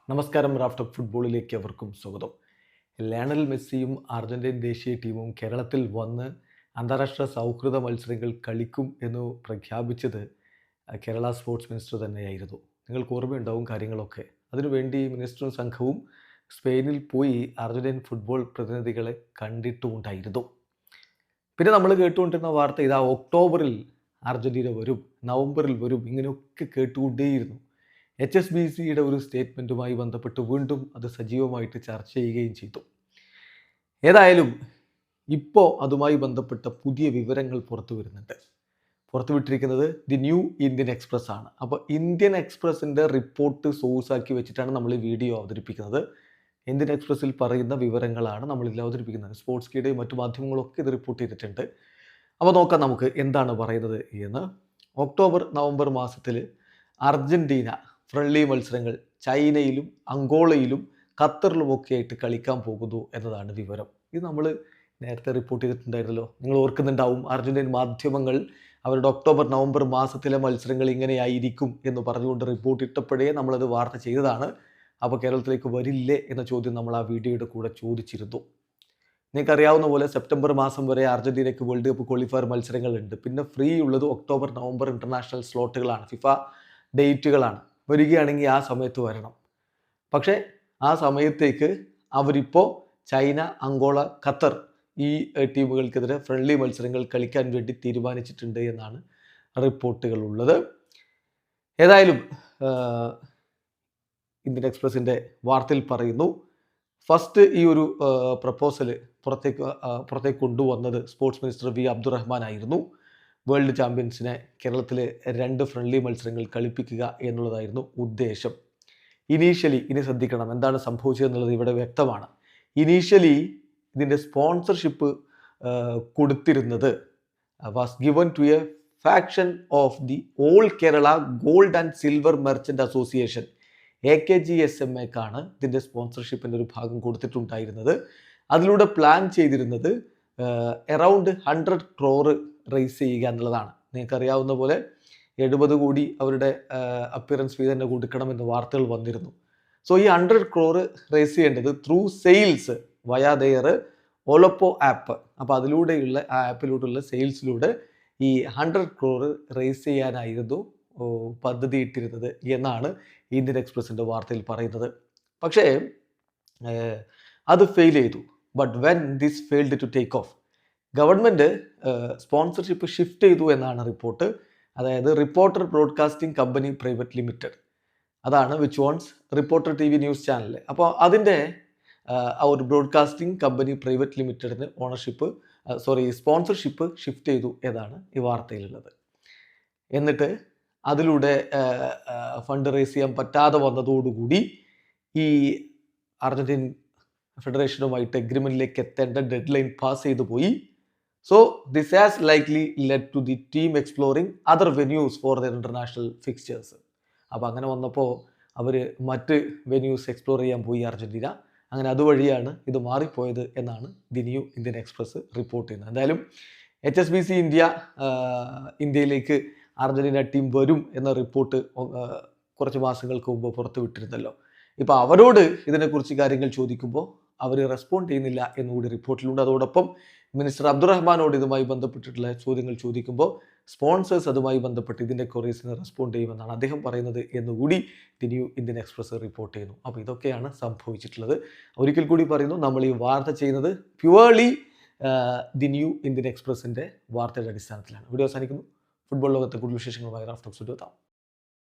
നമസ്കാരം. Raf talk ഫുട്ബോളിലേക്ക് അവർക്കും സ്വാഗതം. ലയണൽ മെസ്സിയും അർജന്റീൻ ദേശീയ ടീമും കേരളത്തിൽ വന്ന് അന്താരാഷ്ട്ര സൗഹൃദ മത്സരങ്ങൾ കളിക്കും എന്ന് പ്രഖ്യാപിച്ചത് കേരള സ്പോർട്സ് മിനിസ്റ്റർ തന്നെയായിരുന്നു. നിങ്ങൾക്ക് ഓർമ്മയുണ്ടാവും കാര്യങ്ങളൊക്കെ. അതിനുവേണ്ടി മിനിസ്റ്ററും സംഘവും സ്പെയിനിൽ പോയി അർജന്റീൻ ഫുട്ബോൾ പ്രതിനിധികളെ കണ്ടിട്ടുമുണ്ടായിരുന്നു. പിന്നെ നമ്മൾ കേട്ടുകൊണ്ടിരുന്ന വാർത്ത ഇതാ ഒക്ടോബറിൽ അർജന്റീന വരും, നവംബറിൽ വരും, ഇങ്ങനെയൊക്കെ കേട്ടുകൊണ്ടേയിരുന്നു. HSBCയുടെ ഒരു സ്റ്റേറ്റ്മെൻറ്റുമായി ബന്ധപ്പെട്ട് വീണ്ടും അത് സജീവമായിട്ട് ചർച്ച ചെയ്യുകയും ചെയ്തു. ഏതായാലും ഇപ്പോൾ അതുമായി ബന്ധപ്പെട്ട പുതിയ വിവരങ്ങൾ പുറത്തു വരുന്നുണ്ട്. പുറത്തുവിട്ടിരിക്കുന്നത് ദി ന്യൂ ഇന്ത്യൻ എക്സ്പ്രസ് ആണ്. അപ്പോൾ ഇന്ത്യൻ എക്സ്പ്രസിൻ്റെ റിപ്പോർട്ട് സോഴ്സാക്കി വെച്ചിട്ടാണ് നമ്മൾ ഈ വീഡിയോ അവതരിപ്പിക്കുന്നത്. ഇന്ത്യൻ എക്സ്പ്രസ്സിൽ പറയുന്ന വിവരങ്ങളാണ് നമ്മളിതിൽ അവതരിപ്പിക്കുന്നത്. സ്പോർട്സ് കീയുടെയും മറ്റു മാധ്യമങ്ങളൊക്കെ ഇത് റിപ്പോർട്ട് ചെയ്തിട്ടുണ്ട്. അപ്പോൾ നോക്കാം നമുക്ക് എന്താണ് പറയുന്നത് എന്ന്. ഒക്ടോബർ നവംബർ മാസത്തിൽ അർജന്റീന ഫ്രണ്ട്ലി മത്സരങ്ങൾ ചൈനയിലും അങ്കോളയിലും ഖത്തറിലുമൊക്കെ ആയിട്ട് കളിക്കാൻ പോകുന്നു എന്നതാണ് വിവരം. ഇത് നമ്മൾ നേരത്തെ റിപ്പോർട്ട് ചെയ്തിട്ടുണ്ടായിരുന്നല്ലോ. നിങ്ങൾ ഓർക്കുന്നുണ്ടാവും, അർജന്റീൻ മാധ്യമങ്ങൾ അവരുടെ ഒക്ടോബർ നവംബർ മാസത്തിലെ മത്സരങ്ങൾ ഇങ്ങനെയായിരിക്കും എന്ന് പറഞ്ഞുകൊണ്ട് റിപ്പോർട്ട് ഇട്ടപ്പോഴേ നമ്മളത് വാർത്ത ചെയ്തതാണ്. അപ്പോൾ കേരളത്തിലേക്ക് വരില്ലേ എന്ന ചോദ്യം നമ്മൾ ആ വീഡിയോയുടെ കൂടെ ചോദിച്ചിരുന്നു. നിങ്ങൾക്കറിയാവുന്ന പോലെ സെപ്റ്റംബർ മാസം വരെ അർജന്റീനയ്ക്ക് വേൾഡ് കപ്പ് ക്വാളിഫയർ മത്സരങ്ങളുണ്ട്. പിന്നെ ഫ്രീ ഉള്ളത് ഒക്ടോബർ നവംബർ ഇൻ്റർനാഷണൽ സ്ലോട്ടുകളാണ്, ഫിഫ ഡേറ്റുകളാണ്. വരികയാണെങ്കിൽ ആ സമയത്ത് വരണം. പക്ഷേ ആ സമയത്തേക്ക് അവരിപ്പോൾ ചൈന, അങ്കോള, ഖത്തർ ഈ ടീമുകൾക്കെതിരെ ഫ്രണ്ട്ലി മത്സരങ്ങൾ കളിക്കാൻ വേണ്ടി തീരുമാനിച്ചിട്ടുണ്ട് എന്നാണ് റിപ്പോർട്ടുകളുള്ളത്. ഏതായാലും ഇന്ത്യൻ എക്സ്പ്രസിൻ്റെ വാർത്തയിൽ പറയുന്നു, ഫസ്റ്റ് ഈ ഒരു പ്രപ്പോസൽ പുറത്തേക്ക് കൊണ്ടുവന്നത് സ്പോർട്സ് മിനിസ്റ്റർ വി അബ്ദുറഹ്മാൻ ആയിരുന്നു. വേൾഡ് ചാമ്പ്യൻസിനെ കേരളത്തിലെ 2 ഫ്രണ്ട്ലി മത്സരങ്ങൾ കളിപ്പിക്കുക എന്നുള്ളതായിരുന്നു ഉദ്ദേശം. ഇനീഷ്യലി, ഇനി ശ്രദ്ധിക്കണം എന്താണ് സംഭവിച്ചതെന്നുള്ളത് ഇവിടെ വ്യക്തമാണ്. ഇനീഷ്യലി ഇതിൻ്റെ സ്പോൺസർഷിപ്പ് കൊടുത്തിരുന്നത് was given to a faction of the All Kerala Gold and Silver Merchant Association, AKGSMAക്കാണ് ഇതിൻ്റെ സ്പോൺസർഷിപ്പിൻ്റെ ഒരു ഭാഗം കൊടുത്തിട്ടുണ്ടായിരുന്നത്. അതിലൂടെ പ്ലാൻ ചെയ്തിരുന്നത് അറൗണ്ട് 100 crore റേസ് ചെയ്യുക എന്നുള്ളതാണ്. നിങ്ങൾക്കറിയാവുന്ന പോലെ 70 കോടി അവരുടെ അപ്പിയറൻസ് ഫീ തന്നെ കൊടുക്കണമെന്ന് വാർത്തകൾ വന്നിരുന്നു. സോ ഈ 100 crore റേസ് ചെയ്യേണ്ടത് ത്രൂ സെയിൽസ് വയാ ദെയർ ഒലപ്പോ ആപ്പ്. അപ്പോൾ അതിലൂടെയുള്ള ആ ആപ്പിലൂടെയുള്ള സെയിൽസിലൂടെ ഈ 100 crore റേസ് ചെയ്യാനായിരുന്നു പദ്ധതി ഇട്ടിരുന്നത് എന്നാണ് ഇന്ത്യൻ എക്സ്പ്രസിൻ്റെ വാർത്തയിൽ പറയുന്നത്. പക്ഷേ അത് ഫെയിൽ ചെയ്തു. But when this failed to take off, government sponsorship shift ചെയ്തു എന്നാണ് റിപ്പോർട്ട്. അതായത് reporter broadcasting company private limited, അതാണ് which owns reporter TV news channel. അപ്പോൾ അതിൻ്റെ ആ ഒരു ബ്രോഡ്കാസ്റ്റിംഗ് കമ്പനി പ്രൈവറ്റ് ലിമിറ്റഡിന് സ്പോൺസർഷിപ്പ് ഷിഫ്റ്റ് ചെയ്തു എന്നാണ് ഈ വാർത്തയിലുള്ളത്. എന്നിട്ട് അതിലൂടെ ഫണ്ട് റേസ് ചെയ്യാൻ പറ്റാതെ വന്നതോടുകൂടി ഈ അർജന്റീൻ ഫെഡറേഷനുമായിട്ട് എഗ്രിമെൻറ്റിലേക്ക് എത്തേണ്ട ഡെഡ് ലൈൻ പാസ് ചെയ്തു പോയി. So this has likely led to the team exploring other venues for their international fixtures. അപ്പോൾ അങ്ങനെ വന്നപ്പോൾ അവർ മറ്റ് വെന്യൂസ് എക്സ്പ്ലോർ ചെയ്യാൻ പോയി അർജന്റീന. അങ്ങനെ അതുവഴിയാണ് ഇത് മാറിപ്പോയത് എന്നാണ് the new Indian express report ചെയ്യുന്നത്. എന്തായാലും HSBC ഇന്ത്യയിലേക്ക് അർജന്റീന ടീം വരും എന്ന റിപ്പോർട്ട് കുറച്ച് മാസങ്ങൾക്ക് മുമ്പ് പുറത്തു വിട്ടിരുന്നല്ലോ. ഇപ്പോൾ അവരോട് ഇതിനെക്കുറിച്ച് കാര്യങ്ങൾ ചോദിക്കുമ്പോൾ അവർ റെസ്പോണ്ട് ചെയ്യുന്നില്ല എന്നുകൂടി റിപ്പോർട്ടിലുണ്ട്. അതോടൊപ്പം മിനിസ്റ്റർ അബ്ദുറഹ്മാനോട് ഇതുമായി ബന്ധപ്പെട്ടിട്ടുള്ള ചോദ്യങ്ങൾ ചോദിക്കുമ്പോൾ സ്പോൺസേഴ്സ് അതുമായി ബന്ധപ്പെട്ട് ഇതിൻ്റെ ക്വറീസിന് റെസ്പോണ്ട് ചെയ്യുമെന്നാണ് അദ്ദേഹം പറയുന്നത് എന്നുകൂടി the new Indian express report ചെയ്യുന്നു. അപ്പോൾ ഇതൊക്കെയാണ് സംഭവിച്ചിട്ടുള്ളത്. ഒരിക്കൽ കൂടി പറയുന്നു, നമ്മൾ ഈ വാർത്ത ചെയ്യുന്നത് പ്യുവർലി ദി ന്യൂ ഇന്ത്യൻ എക്സ്പ്രസിൻ്റെ വാർത്തയുടെ അടിസ്ഥാനത്തിലാണ്. വീഡിയോ അവസാനിക്കുന്നു. ഫുട്ബോൾ ലോകത്തെ കൂടുതൽ വിശേഷങ്ങളുമായി റാഫ് ടോക്സ് എത്താം.